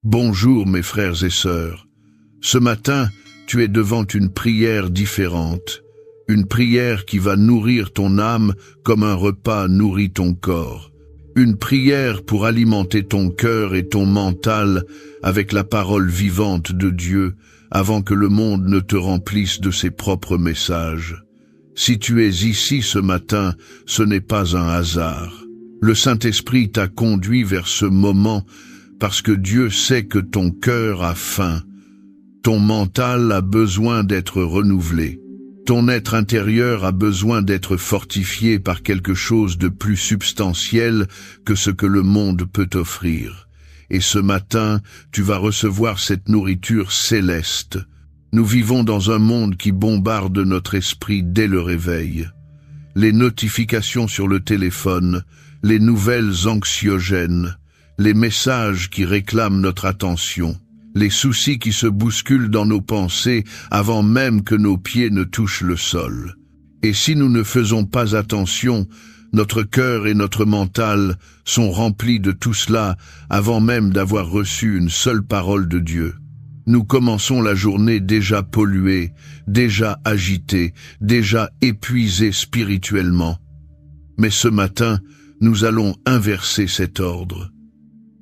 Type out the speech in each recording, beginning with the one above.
Bonjour mes frères et sœurs. Ce matin, tu es devant une prière différente. Une prière qui va nourrir ton âme comme un repas nourrit ton corps. Une prière pour alimenter ton cœur et ton mental avec la parole vivante de Dieu avant que le monde ne te remplisse de ses propres messages. Si tu es ici ce matin, ce n'est pas un hasard. Le Saint-Esprit t'a conduit vers ce moment parce que Dieu sait que ton cœur a faim. Ton mental a besoin d'être renouvelé. Ton être intérieur a besoin d'être fortifié par quelque chose de plus substantiel que ce que le monde peut offrir. Et ce matin, tu vas recevoir cette nourriture céleste. Nous vivons dans un monde qui bombarde notre esprit dès le réveil. Les notifications sur le téléphone, les nouvelles anxiogènes, les messages qui réclament notre attention, les soucis qui se bousculent dans nos pensées avant même que nos pieds ne touchent le sol. Et si nous ne faisons pas attention, notre cœur et notre mental sont remplis de tout cela avant même d'avoir reçu une seule parole de Dieu. Nous commençons la journée déjà pollués, déjà agités, déjà épuisés spirituellement. Mais ce matin, nous allons inverser cet ordre.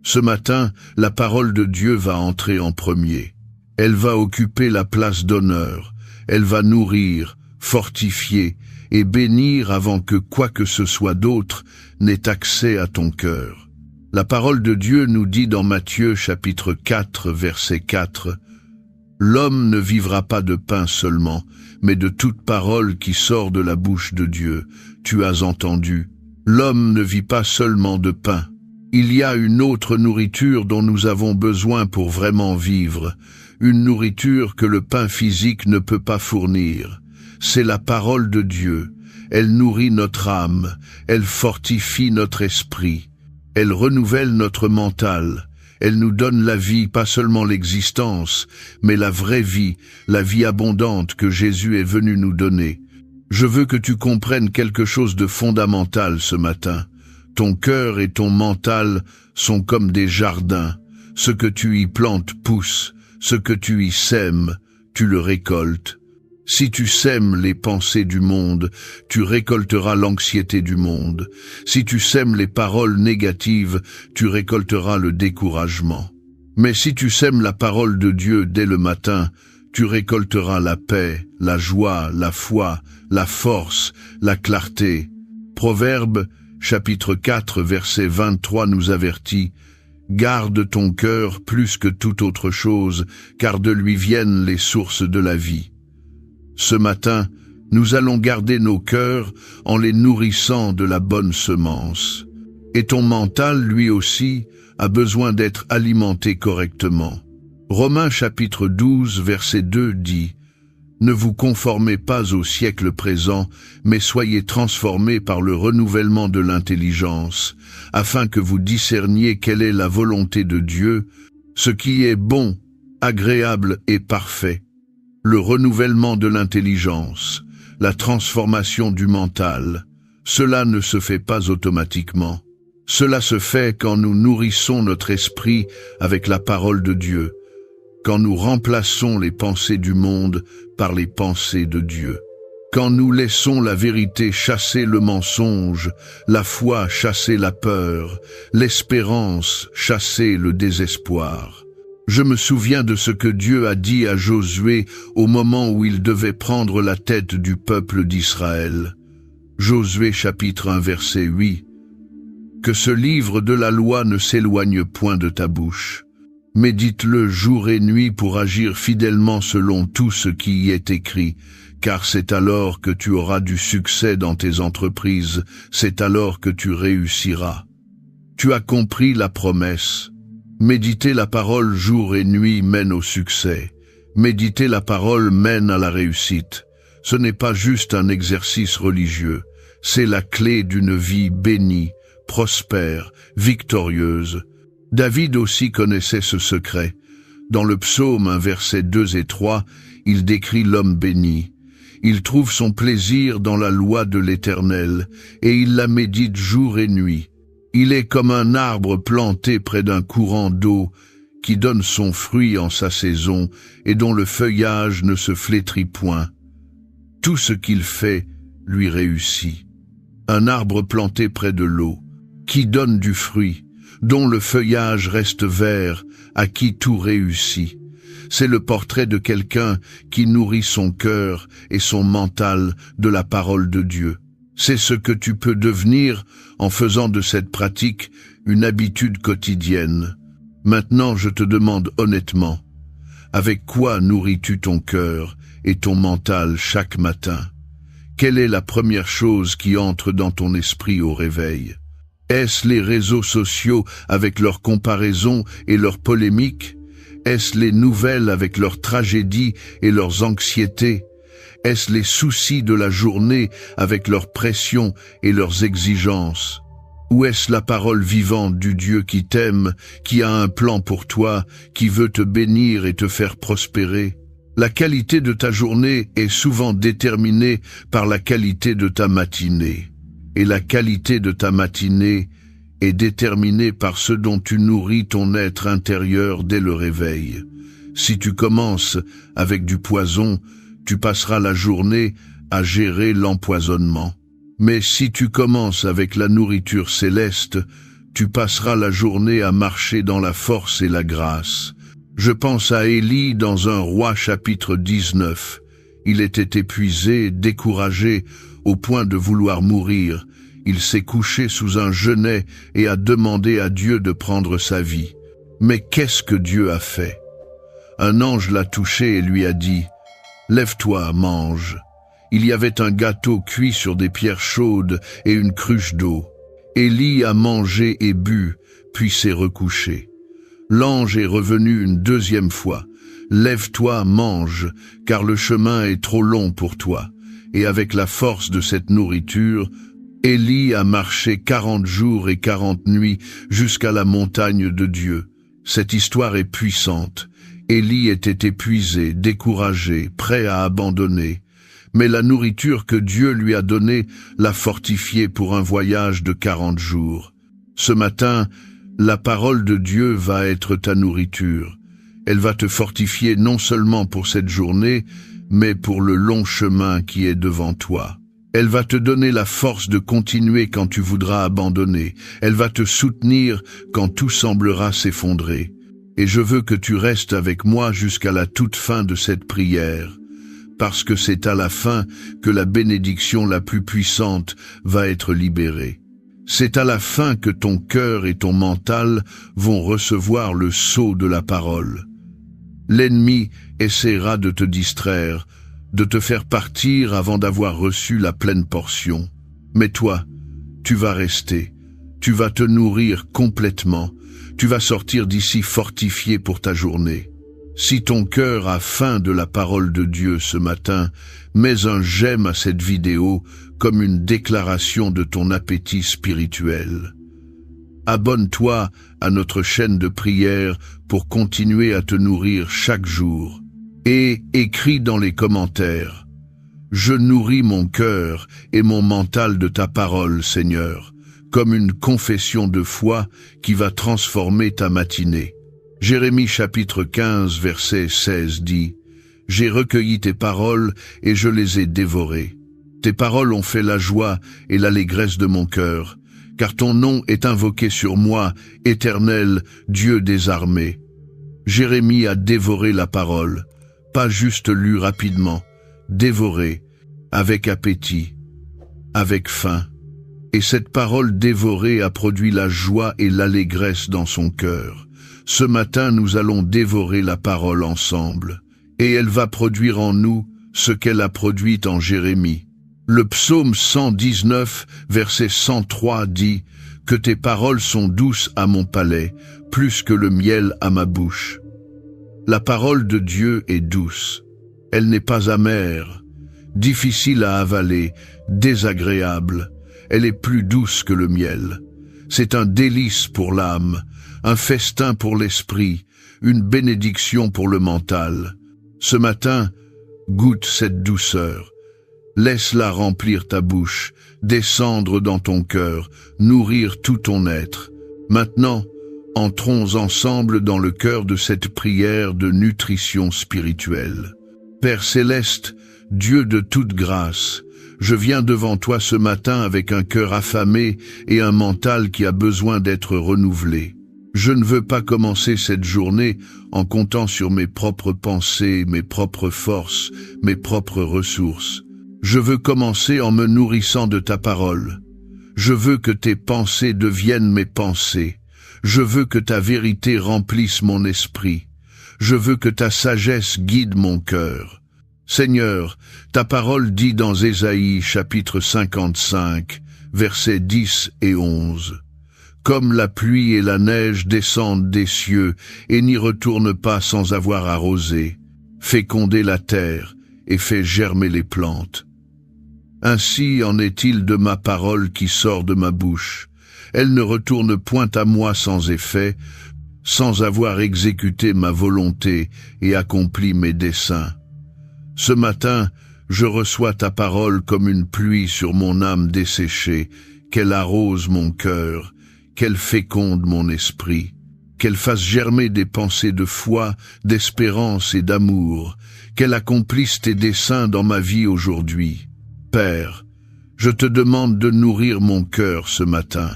Ce matin, la parole de Dieu va entrer en premier. Elle va occuper la place d'honneur. Elle va nourrir, fortifier et bénir avant que quoi que ce soit d'autre n'ait accès à ton cœur. La parole de Dieu nous dit dans Matthieu chapitre 4, verset 4, « L'homme ne vivra pas de pain seulement, mais de toute parole qui sort de la bouche de Dieu. Tu as entendu. L'homme ne vit pas seulement de pain. » Il y a une autre nourriture dont nous avons besoin pour vraiment vivre, une nourriture que le pain physique ne peut pas fournir. C'est la parole de Dieu. Elle nourrit notre âme, elle fortifie notre esprit, elle renouvelle notre mental, elle nous donne la vie, pas seulement l'existence, mais la vraie vie, la vie abondante que Jésus est venu nous donner. Je veux que tu comprennes quelque chose de fondamental ce matin. Ton cœur et ton mental sont comme des jardins. Ce que tu y plantes pousse, ce que tu y sèmes, tu le récoltes. Si tu sèmes les pensées du monde, tu récolteras l'anxiété du monde. Si tu sèmes les paroles négatives, tu récolteras le découragement. Mais si tu sèmes la parole de Dieu dès le matin, tu récolteras la paix, la joie, la foi, la force, la clarté. Proverbe chapitre 4, verset 23 nous avertit « Garde ton cœur plus que toute autre chose, car de lui viennent les sources de la vie. » Ce matin, nous allons garder nos cœurs en les nourrissant de la bonne semence. Et ton mental, lui aussi, a besoin d'être alimenté correctement. Romains chapitre 12, verset 2 dit « Ne vous conformez pas au siècle présent, mais soyez transformés par le renouvellement de l'intelligence, afin que vous discerniez quelle est la volonté de Dieu, ce qui est bon, agréable et parfait. » Le renouvellement de l'intelligence, la transformation du mental, cela ne se fait pas automatiquement. Cela se fait quand nous nourrissons notre esprit avec la parole de Dieu, quand nous remplaçons les pensées du monde par les pensées de Dieu, quand nous laissons la vérité chasser le mensonge, la foi chasser la peur, l'espérance chasser le désespoir. Je me souviens de ce que Dieu a dit à Josué au moment où il devait prendre la tête du peuple d'Israël. Josué chapitre 1 verset 8. « Que ce livre de la loi ne s'éloigne point de ta bouche. Médite-le jour et nuit pour agir fidèlement selon tout ce qui y est écrit, car c'est alors que tu auras du succès dans tes entreprises, c'est alors que tu réussiras. Tu as compris la promesse. Méditer la parole jour et nuit mène au succès. Méditer la parole mène à la réussite. Ce n'est pas juste un exercice religieux, c'est la clé d'une vie bénie, prospère, victorieuse. David aussi connaissait ce secret. Dans le psaume 1 versets 2 et 3, il décrit l'homme béni. Il trouve son plaisir dans la loi de l'Éternel, et il la médite jour et nuit. Il est comme un arbre planté près d'un courant d'eau, qui donne son fruit en sa saison et dont le feuillage ne se flétrit point. Tout ce qu'il fait lui réussit. Un arbre planté près de l'eau, qui donne du fruit, dont le feuillage reste vert, à qui tout réussit. C'est le portrait de quelqu'un qui nourrit son cœur et son mental de la parole de Dieu. C'est ce que tu peux devenir en faisant de cette pratique une habitude quotidienne. Maintenant, je te demande honnêtement, avec quoi nourris-tu ton cœur et ton mental chaque matin? Quelle est la première chose qui entre dans ton esprit au réveil? Est-ce les réseaux sociaux avec leurs comparaisons et leurs polémiques? Est-ce les nouvelles avec leurs tragédies et leurs anxiétés? Est-ce les soucis de la journée avec leurs pressions et leurs exigences? Ou est-ce la parole vivante du Dieu qui t'aime, qui a un plan pour toi, qui veut te bénir et te faire prospérer? La qualité de ta journée est souvent déterminée par la qualité de ta matinée. Et la qualité de ta matinée est déterminée par ce dont tu nourris ton être intérieur dès le réveil. Si tu commences avec du poison, tu passeras la journée à gérer l'empoisonnement. Mais si tu commences avec la nourriture céleste, tu passeras la journée à marcher dans la force et la grâce. Je pense à Élie dans 1 Roi chapitre 19. Il était épuisé, découragé, au point de vouloir mourir. Il s'est couché sous un genêt et a demandé à Dieu de prendre sa vie. Mais qu'est-ce que Dieu a fait? Un ange l'a touché et lui a dit « Lève-toi, mange ». Il y avait un gâteau cuit sur des pierres chaudes et une cruche d'eau. Élie a mangé et bu, puis s'est recouché. L'ange est revenu une deuxième fois. « Lève-toi, mange, car le chemin est trop long pour toi. » Et avec la force de cette nourriture, Élie a marché 40 jours et 40 nuits jusqu'à la montagne de Dieu. Cette histoire est puissante. Élie était épuisé, découragé, prêt à abandonner. Mais la nourriture que Dieu lui a donnée l'a fortifié pour un voyage de 40 jours. Ce matin, la parole de Dieu va être ta nourriture. Elle va te fortifier non seulement pour cette journée, mais pour le long chemin qui est devant toi. Elle va te donner la force de continuer quand tu voudras abandonner. Elle va te soutenir quand tout semblera s'effondrer. Et je veux que tu restes avec moi jusqu'à la toute fin de cette prière, parce que c'est à la fin que la bénédiction la plus puissante va être libérée. C'est à la fin que ton cœur et ton mental vont recevoir le sceau de la parole. L'ennemi essaiera de te distraire, de te faire partir avant d'avoir reçu la pleine portion. Mais toi, tu vas rester, tu vas te nourrir complètement, tu vas sortir d'ici fortifié pour ta journée. Si ton cœur a faim de la parole de Dieu ce matin, mets un j'aime à cette vidéo comme une déclaration de ton appétit spirituel. Abonne-toi à notre chaîne de prière pour continuer à te nourrir chaque jour. Et écris dans les commentaires « Je nourris mon cœur et mon mental de ta parole, Seigneur », comme une confession de foi qui va transformer ta matinée. Jérémie chapitre 15 verset 16 dit « J'ai recueilli tes paroles et je les ai dévorées. Tes paroles ont fait la joie et l'allégresse de mon cœur, car ton nom est invoqué sur moi, Éternel, Dieu des armées. » Jérémie a dévoré la parole, pas juste lu rapidement, dévoré, avec appétit, avec faim. Et cette parole dévorée a produit la joie et l'allégresse dans son cœur. Ce matin, nous allons dévorer la parole ensemble, et elle va produire en nous ce qu'elle a produit en Jérémie. Le psaume 119, verset 103 dit « Que tes paroles sont douces à mon palais, plus que le miel à ma bouche. » La parole de Dieu est douce. Elle n'est pas amère, difficile à avaler, désagréable. Elle est plus douce que le miel. C'est un délice pour l'âme, un festin pour l'esprit, une bénédiction pour le mental. Ce matin, goûte cette douceur. Laisse-la remplir ta bouche, descendre dans ton cœur, nourrir tout ton être. Maintenant, Entrons ensemble dans le cœur de cette prière de nutrition spirituelle. Père céleste, Dieu de toute grâce, je viens devant toi ce matin avec un cœur affamé et un mental qui a besoin d'être renouvelé. Je ne veux pas commencer cette journée en comptant sur mes propres pensées, mes propres forces, mes propres ressources. Je veux commencer en me nourrissant de ta parole. Je veux que tes pensées deviennent mes pensées. Je veux que ta vérité remplisse mon esprit. Je veux que ta sagesse guide mon cœur. Seigneur, ta parole dit dans Ésaïe chapitre 55, versets 10 et 11. Comme la pluie et la neige descendent des cieux et n'y retournent pas sans avoir arrosé, fécondé la terre et fait germer les plantes. Ainsi en est-il de ma parole qui sort de ma bouche. Elle ne retourne point à moi sans effet, sans avoir exécuté ma volonté et accompli mes desseins. Ce matin, je reçois ta parole comme une pluie sur mon âme desséchée, qu'elle arrose mon cœur, qu'elle féconde mon esprit, qu'elle fasse germer des pensées de foi, d'espérance et d'amour, qu'elle accomplisse tes desseins dans ma vie aujourd'hui. Père, je te demande de nourrir mon cœur ce matin,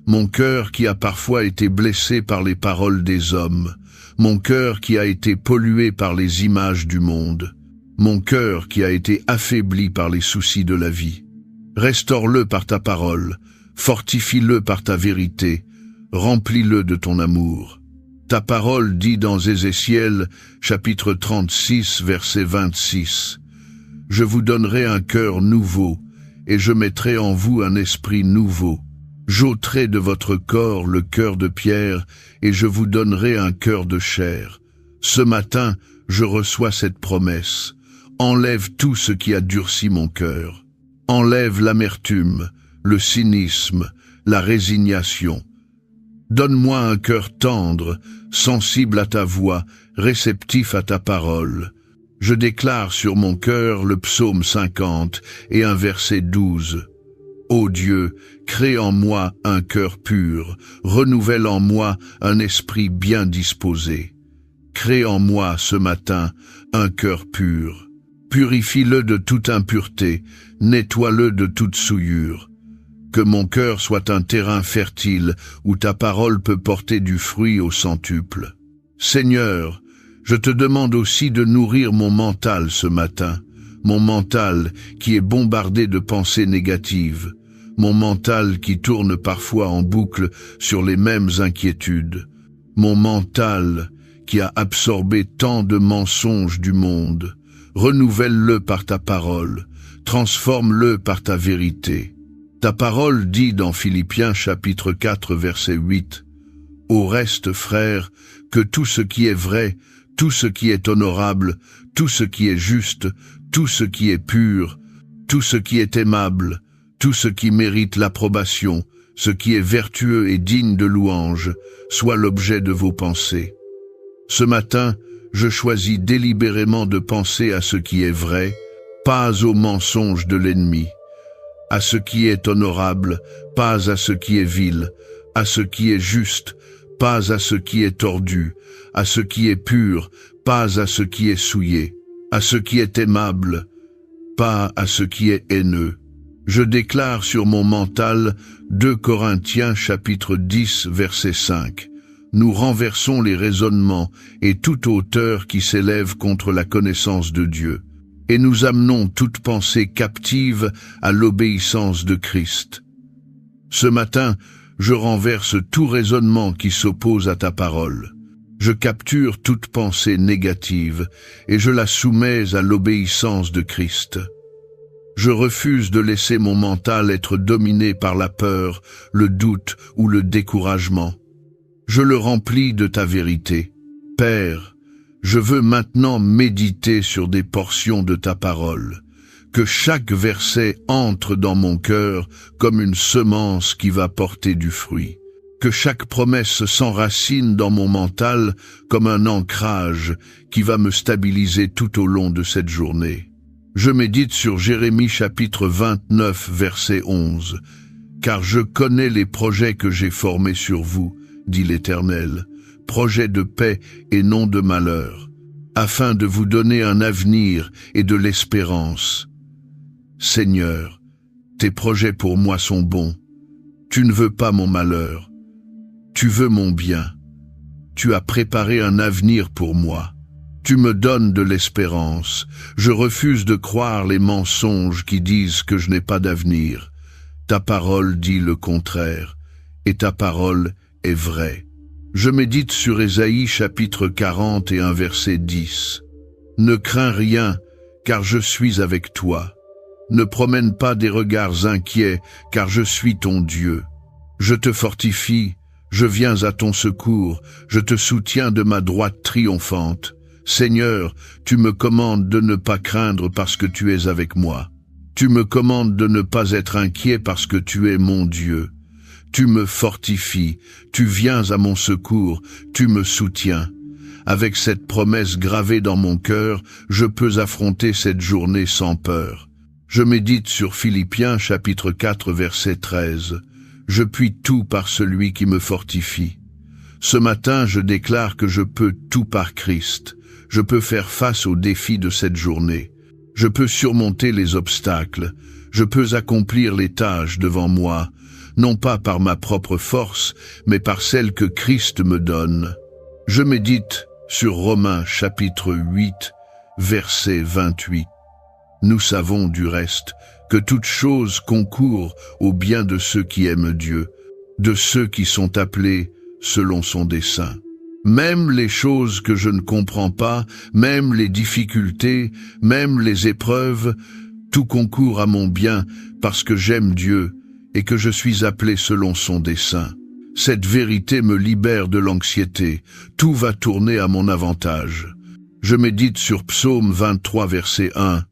mon cœur qui a parfois été blessé par les paroles des hommes, mon cœur qui a été pollué par les images du monde, mon cœur qui a été affaibli par les soucis de la vie. Restaure-le par ta parole, fortifie-le par ta vérité, remplis-le de ton amour. Ta parole dit dans Ézéchiel, chapitre 36, verset 26, « Je vous donnerai un cœur nouveau, et je mettrai en vous un esprit nouveau. J'ôterai de votre corps le cœur de pierre, et je vous donnerai un cœur de chair. Ce matin, je reçois cette promesse. Enlève tout ce qui a durci mon cœur. Enlève l'amertume, le cynisme, la résignation. Donne-moi un cœur tendre, sensible à ta voix, réceptif à ta parole. Je déclare sur mon cœur le psaume 50 et un verset 12. Ô Dieu, crée en moi un cœur pur, renouvelle en moi un esprit bien disposé. Crée en moi ce matin un cœur pur. Purifie-le de toute impureté, nettoie-le de toute souillure. Que mon cœur soit un terrain fertile où ta parole peut porter du fruit au centuple. Seigneur, je te demande aussi de nourrir mon mental ce matin, mon mental qui est bombardé de pensées négatives, mon mental qui tourne parfois en boucle sur les mêmes inquiétudes, mon mental qui a absorbé tant de mensonges du monde. Renouvelle-le par ta parole, transforme-le par ta vérité. Ta parole dit dans Philippiens chapitre 4 verset 8, « Au reste, frères, que tout ce qui est vrai, tout ce qui est honorable, tout ce qui est juste, tout ce qui est pur, tout ce qui est aimable, tout ce qui mérite l'approbation, ce qui est vertueux et digne de louange, soit l'objet de vos pensées. » Ce matin, je choisis délibérément de penser à ce qui est vrai, pas aux mensonges de l'ennemi, à ce qui est honorable, pas à ce qui est vil, à ce qui est juste, pas à ce qui est tordu, à ce qui est pur, pas à ce qui est souillé, à ce qui est aimable, pas à ce qui est haineux. Je déclare sur mon mental 2 Corinthiens chapitre 10 verset 5. Nous renversons les raisonnements et toute hauteur qui s'élève contre la connaissance de Dieu, et nous amenons toute pensée captive à l'obéissance de Christ. Ce matin, je renverse tout raisonnement qui s'oppose à ta parole. Je capture toute pensée négative et je la soumets à l'obéissance de Christ. Je refuse de laisser mon mental être dominé par la peur, le doute ou le découragement. Je le remplis de ta vérité. Père, je veux maintenant méditer sur des portions de ta parole. Que chaque verset entre dans mon cœur comme une semence qui va porter du fruit. Que chaque promesse s'enracine dans mon mental comme un ancrage qui va me stabiliser tout au long de cette journée. Je médite sur Jérémie chapitre 29 verset 11. Car je connais les projets que j'ai formés sur vous, dit l'Éternel, projet de paix et non de malheur, afin de vous donner un avenir et de l'espérance. Seigneur, tes projets pour moi sont bons. Tu ne veux pas mon malheur. Tu veux mon bien. Tu as préparé un avenir pour moi. Tu me donnes de l'espérance. Je refuse de croire les mensonges qui disent que je n'ai pas d'avenir. Ta parole dit le contraire, et ta parole est vraie. Je médite sur Ésaïe chapitre 41 verset 10. Ne crains rien, car je suis avec toi. Ne promène pas des regards inquiets, car je suis ton Dieu. Je te fortifie, je viens à ton secours, je te soutiens de ma droite triomphante. Seigneur, tu me commandes de ne pas craindre parce que tu es avec moi. Tu me commandes de ne pas être inquiet parce que tu es mon Dieu. Tu me fortifies, tu viens à mon secours, tu me soutiens. Avec cette promesse gravée dans mon cœur, je peux affronter cette journée sans peur. Je médite sur Philippiens chapitre 4 verset 13. Je puis tout par celui qui me fortifie. Ce matin, je déclare que je peux tout par Christ. Je peux faire face aux défis de cette journée. Je peux surmonter les obstacles. Je peux accomplir les tâches devant moi, non pas par ma propre force, mais par celle que Christ me donne. Je médite sur Romains chapitre 8, verset 28. Nous savons du reste que toute chose concourt au bien de ceux qui aiment Dieu, de ceux qui sont appelés selon son dessein. Même les choses que je ne comprends pas, même les difficultés, même les épreuves, tout concourt à mon bien parce que j'aime Dieu et que je suis appelé selon son dessein. Cette vérité me libère de l'anxiété. Tout va tourner à mon avantage. Je médite sur Psaume 23, verset 1.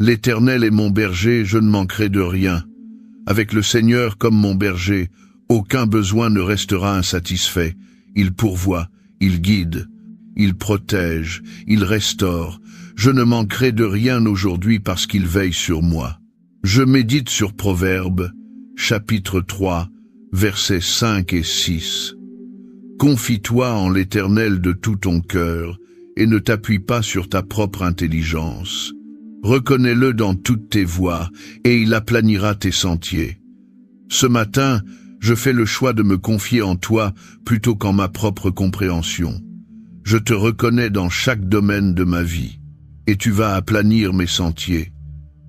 L'Éternel est mon berger, je ne manquerai de rien. Avec le Seigneur comme mon berger, aucun besoin ne restera insatisfait. Il pourvoit, il guide, il protège, il restaure. Je ne manquerai de rien aujourd'hui parce qu'il veille sur moi. Je médite sur Proverbes, chapitre 3, versets 5 et 6. Confie-toi en l'Éternel de tout ton cœur et ne t'appuie pas sur ta propre intelligence. Reconnais-le dans toutes tes voies et il aplanira tes sentiers. Ce matin, je fais le choix de me confier en toi plutôt qu'en ma propre compréhension. Je te reconnais dans chaque domaine de ma vie, et tu vas aplanir mes sentiers.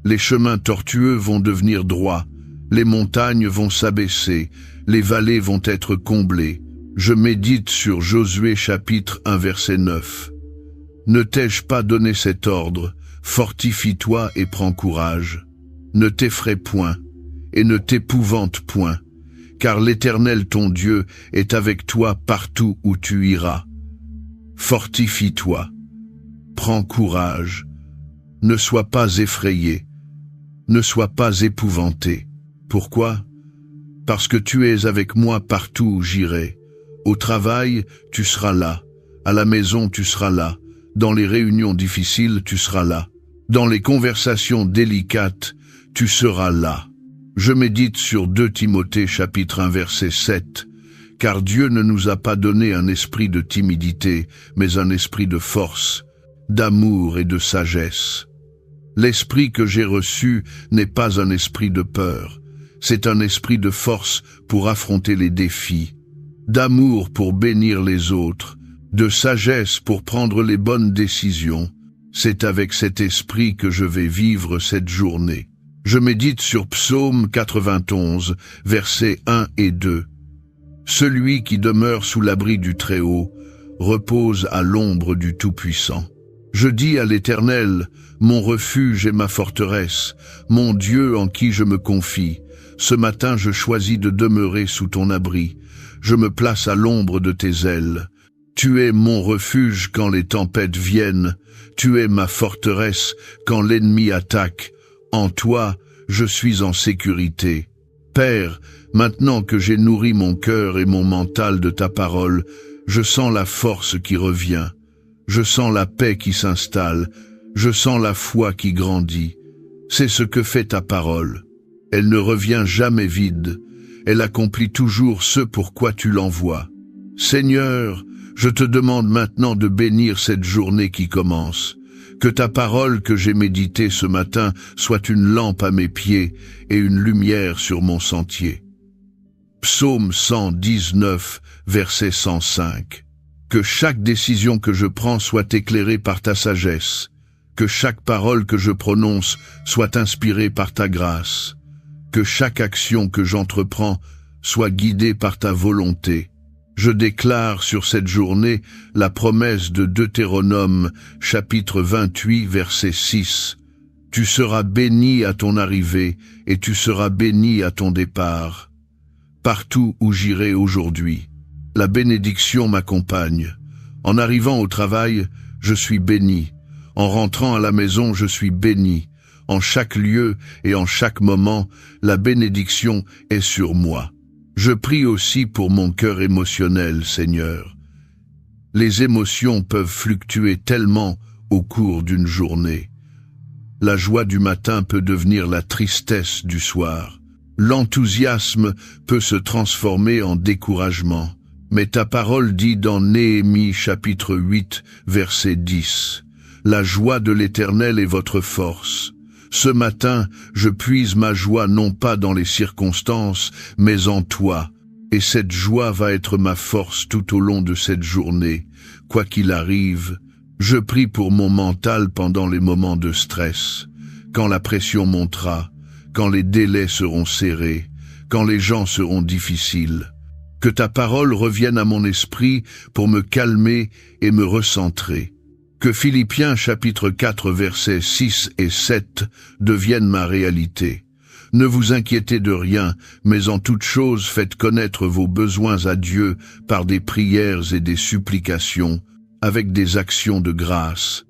Les chemins tortueux vont devenir droits, les montagnes vont s'abaisser, les vallées vont être comblées. Je médite sur Josué chapitre 1 verset 9. Ne t'ai-je pas donné cet ordre? Fortifie-toi et prends courage. Ne t'effraie point, et ne t'épouvante point, car l'Éternel ton Dieu est avec toi partout où tu iras. Fortifie-toi, prends courage, ne sois pas effrayé, ne sois pas épouvanté. Pourquoi? Parce que tu es avec moi partout où j'irai. Au travail, tu seras là, à la maison, tu seras là, dans les réunions difficiles, tu seras là, dans les conversations délicates, tu seras là. Je médite sur 2 Timothée chapitre 1 verset 7. Car Dieu ne nous a pas donné un esprit de timidité, mais un esprit de force, d'amour et de sagesse. L'esprit que j'ai reçu n'est pas un esprit de peur, c'est un esprit de force pour affronter les défis, d'amour pour bénir les autres, de sagesse pour prendre les bonnes décisions. C'est avec cet esprit que je vais vivre cette journée. Je médite sur Psaume 91, versets 1 et 2. Celui qui demeure sous l'abri du Très-Haut repose à l'ombre du Tout-Puissant. Je dis à l'Éternel, mon refuge et ma forteresse, mon Dieu en qui je me confie. Ce matin je choisis de demeurer sous ton abri. Je me place à l'ombre de tes ailes. Tu es mon refuge quand les tempêtes viennent. Tu es ma forteresse quand l'ennemi attaque. En toi, je suis en sécurité. Père, maintenant que j'ai nourri mon cœur et mon mental de ta parole, je sens la force qui revient. Je sens la paix qui s'installe. Je sens la foi qui grandit. C'est ce que fait ta parole. Elle ne revient jamais vide. Elle accomplit toujours ce pour quoi tu l'envoies. Seigneur, je te demande maintenant de bénir cette journée qui commence. Que ta parole que j'ai méditée ce matin soit une lampe à mes pieds et une lumière sur mon sentier. Psaume 119, verset 105. Que chaque décision que je prends soit éclairée par ta sagesse. Que chaque parole que je prononce soit inspirée par ta grâce. Que chaque action que j'entreprends soit guidée par ta volonté. Je déclare sur cette journée la promesse de Deutéronome, chapitre 28, verset 6. Tu seras béni à ton arrivée et tu seras béni à ton départ. Partout où j'irai aujourd'hui, la bénédiction m'accompagne. En arrivant au travail, je suis béni. En rentrant à la maison, je suis béni. En chaque lieu et en chaque moment, la bénédiction est sur moi. Je prie aussi pour mon cœur émotionnel, Seigneur. Les émotions peuvent fluctuer tellement au cours d'une journée. La joie du matin peut devenir la tristesse du soir. L'enthousiasme peut se transformer en découragement. Mais ta parole dit dans Néhémie chapitre 8, verset 10, « La joie de l'Éternel est votre force. » Ce matin, je puise ma joie non pas dans les circonstances, mais en toi. Et cette joie va être ma force tout au long de cette journée. Quoi qu'il arrive, je prie pour mon mental pendant les moments de stress, quand la pression montera, quand les délais seront serrés, quand les gens seront difficiles. Que ta parole revienne à mon esprit pour me calmer et me recentrer. Que Philippiens chapitre 4 versets 6 et 7 deviennent ma réalité. Ne vous inquiétez de rien, mais en toute chose faites connaître vos besoins à Dieu par des prières et des supplications, avec des actions de grâce.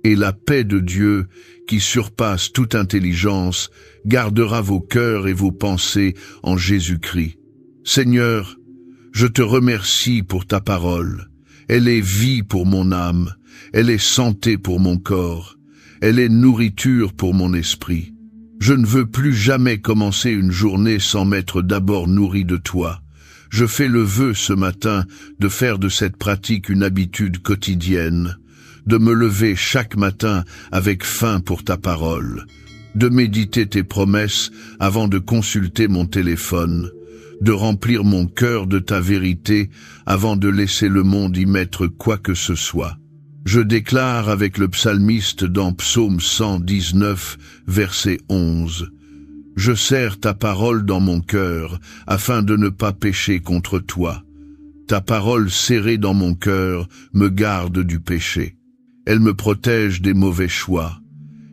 Et la paix de Dieu, qui surpasse toute intelligence, gardera vos cœurs et vos pensées en Jésus-Christ. Seigneur, je te remercie pour ta parole. Elle est vie pour mon âme. Elle est santé pour mon corps, elle est nourriture pour mon esprit. Je ne veux plus jamais commencer une journée sans m'être d'abord nourri de toi. Je fais le vœu ce matin de faire de cette pratique une habitude quotidienne, de me lever chaque matin avec faim pour ta parole, de méditer tes promesses avant de consulter mon téléphone, de remplir mon cœur de ta vérité avant de laisser le monde y mettre quoi que ce soit. Je déclare avec le psalmiste dans Psaume 119, verset 11, « Je serre ta parole dans mon cœur, afin de ne pas pécher contre toi. Ta parole serrée dans mon cœur me garde du péché. Elle me protège des mauvais choix.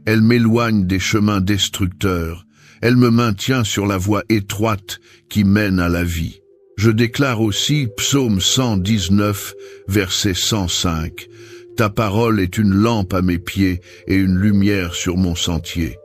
Elle m'éloigne des chemins destructeurs. Elle me maintient sur la voie étroite qui mène à la vie. » Je déclare aussi Psaume 119, verset 105, « Ta parole est une lampe à mes pieds et une lumière sur mon sentier.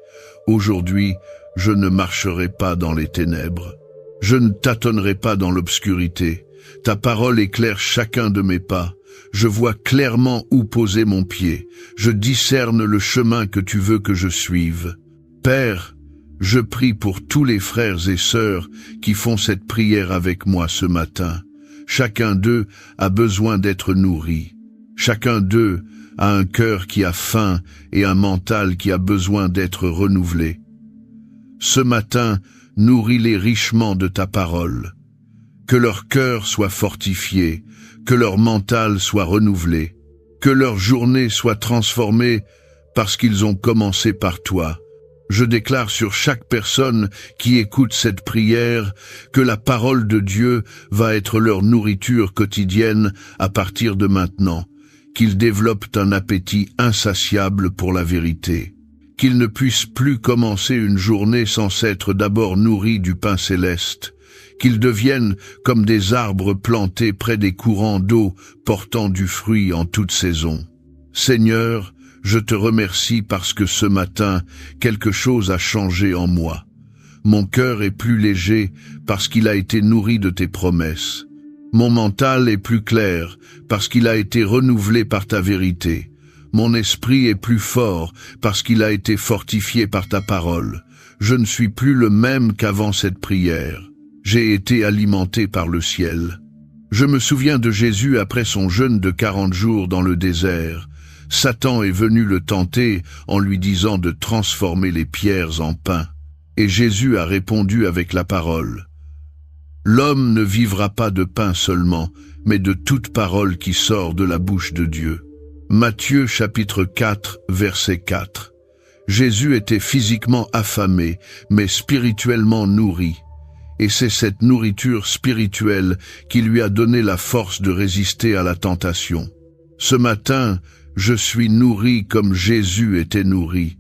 Aujourd'hui, je ne marcherai pas dans les ténèbres. Je ne tâtonnerai pas dans l'obscurité. Ta parole éclaire chacun de mes pas. Je vois clairement où poser mon pied. Je discerne le chemin que tu veux que je suive. Père, je prie pour tous les frères et sœurs qui font cette prière avec moi ce matin. Chacun d'eux a besoin d'être nourri. Chacun d'eux a un cœur qui a faim et un mental qui a besoin d'être renouvelé. Ce matin, nourris-les richement de ta parole. Que leur cœur soit fortifié, que leur mental soit renouvelé, que leur journée soit transformée parce qu'ils ont commencé par toi. Je déclare sur chaque personne qui écoute cette prière que la parole de Dieu va être leur nourriture quotidienne à partir de maintenant. Qu'ils développent un appétit insatiable pour la vérité, qu'ils ne puissent plus commencer une journée sans s'être d'abord nourris du pain céleste, qu'ils deviennent comme des arbres plantés près des courants d'eau portant du fruit en toute saison. Seigneur, je te remercie parce que ce matin, quelque chose a changé en moi. Mon cœur est plus léger parce qu'il a été nourri de tes promesses. Mon mental est plus clair parce qu'il a été renouvelé par ta vérité. Mon esprit est plus fort parce qu'il a été fortifié par ta parole. Je ne suis plus le même qu'avant cette prière. J'ai été alimenté par le ciel. Je me souviens de Jésus après son jeûne de 40 jours dans le désert. Satan est venu le tenter en lui disant de transformer les pierres en pain. Et Jésus a répondu avec la parole. L'homme ne vivra pas de pain seulement, mais de toute parole qui sort de la bouche de Dieu. Matthieu chapitre 4, verset 4. Jésus était physiquement affamé, mais spirituellement nourri. Et c'est cette nourriture spirituelle qui lui a donné la force de résister à la tentation. Ce matin, je suis nourri comme Jésus était nourri.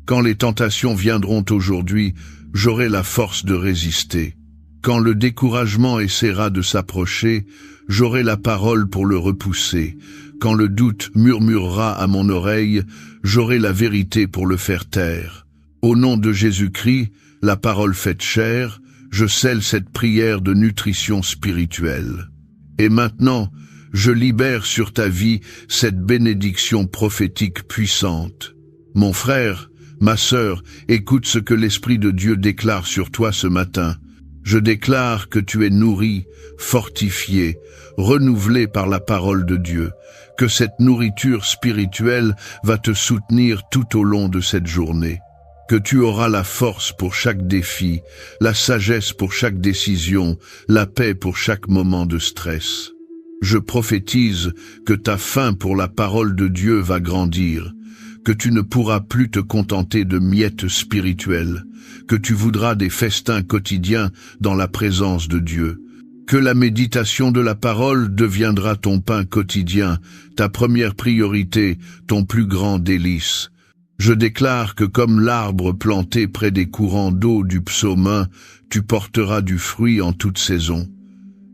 Quand les tentations viendront aujourd'hui, j'aurai la force de résister. Quand le découragement essaiera de s'approcher, j'aurai la parole pour le repousser. Quand le doute murmurera à mon oreille, j'aurai la vérité pour le faire taire. Au nom de Jésus-Christ, la parole faite chair, je scelle cette prière de nutrition spirituelle. Et maintenant, je libère sur ta vie cette bénédiction prophétique puissante. Mon frère, ma sœur, écoute ce que l'Esprit de Dieu déclare sur toi ce matin. Je déclare que tu es nourri, fortifié, renouvelé par la parole de Dieu, que cette nourriture spirituelle va te soutenir tout au long de cette journée, que tu auras la force pour chaque défi, la sagesse pour chaque décision, la paix pour chaque moment de stress. Je prophétise que ta faim pour la parole de Dieu va grandir, que tu ne pourras plus te contenter de miettes spirituelles, que tu voudras des festins quotidiens dans la présence de Dieu, que la méditation de la parole deviendra ton pain quotidien, ta première priorité, ton plus grand délice. Je déclare que comme l'arbre planté près des courants d'eau du psaume 1, tu porteras du fruit en toute saison,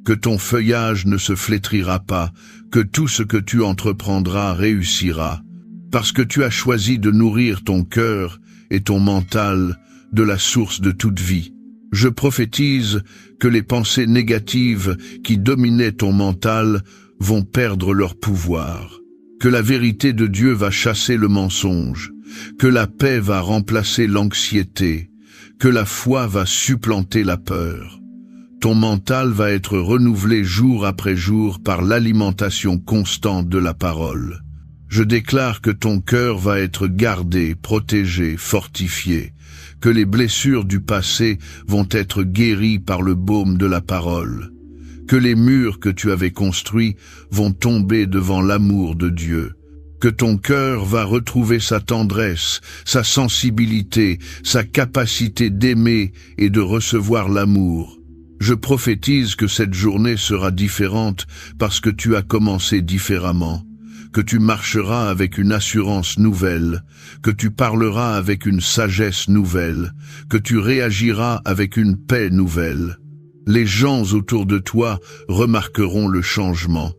que ton feuillage ne se flétrira pas, que tout ce que tu entreprendras réussira, parce que tu as choisi de nourrir ton cœur et ton mental de la source de toute vie. Je prophétise que les pensées négatives qui dominaient ton mental vont perdre leur pouvoir, que la vérité de Dieu va chasser le mensonge, que la paix va remplacer l'anxiété, que la foi va supplanter la peur. Ton mental va être renouvelé jour après jour par l'alimentation constante de la parole. Je déclare que ton cœur va être gardé, protégé, fortifié, que les blessures du passé vont être guéries par le baume de la parole, que les murs que tu avais construits vont tomber devant l'amour de Dieu, que ton cœur va retrouver sa tendresse, sa sensibilité, sa capacité d'aimer et de recevoir l'amour. Je prophétise que cette journée sera différente parce que tu as commencé différemment, que tu marcheras avec une assurance nouvelle, que tu parleras avec une sagesse nouvelle, que tu réagiras avec une paix nouvelle. Les gens autour de toi remarqueront le changement,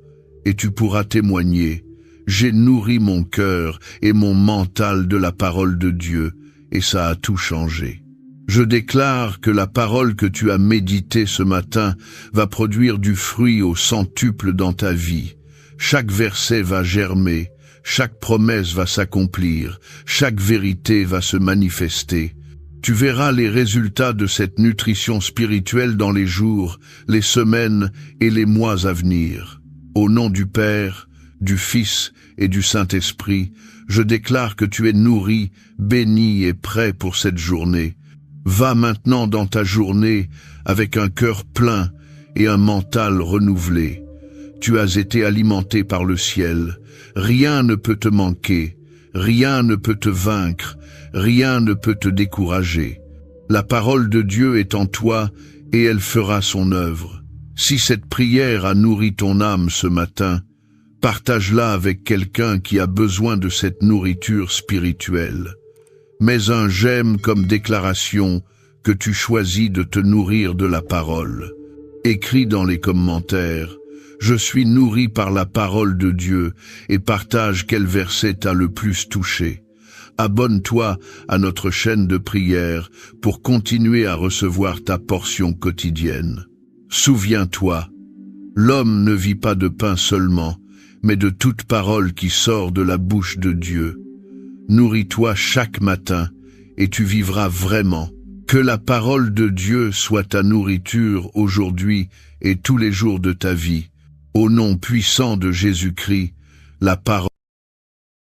et tu pourras témoigner. J'ai nourri mon cœur et mon mental de la parole de Dieu, et ça a tout changé. Je déclare que la parole que tu as méditée ce matin va produire du fruit au centuple dans ta vie. Chaque verset va germer, chaque promesse va s'accomplir, chaque vérité va se manifester. Tu verras les résultats de cette nutrition spirituelle dans les jours, les semaines et les mois à venir. Au nom du Père, du Fils et du Saint-Esprit, je déclare que tu es nourri, béni et prêt pour cette journée. Va maintenant dans ta journée avec un cœur plein et un mental renouvelé. Tu as été alimenté par le ciel. Rien ne peut te manquer. Rien ne peut te vaincre. Rien ne peut te décourager. La parole de Dieu est en toi et elle fera son œuvre. Si cette prière a nourri ton âme ce matin, partage-la avec quelqu'un qui a besoin de cette nourriture spirituelle. Mets un j'aime comme déclaration que tu choisis de te nourrir de la parole. Écris dans les commentaires « Je suis nourri par la parole de Dieu » et partage quel verset t'a le plus touché. Abonne-toi à notre chaîne de prière pour continuer à recevoir ta portion quotidienne. Souviens-toi, l'homme ne vit pas de pain seulement, mais de toute parole qui sort de la bouche de Dieu. Nourris-toi chaque matin et tu vivras vraiment. Que la parole de Dieu soit ta nourriture aujourd'hui et tous les jours de ta vie. Au nom puissant de Jésus-Christ, la parole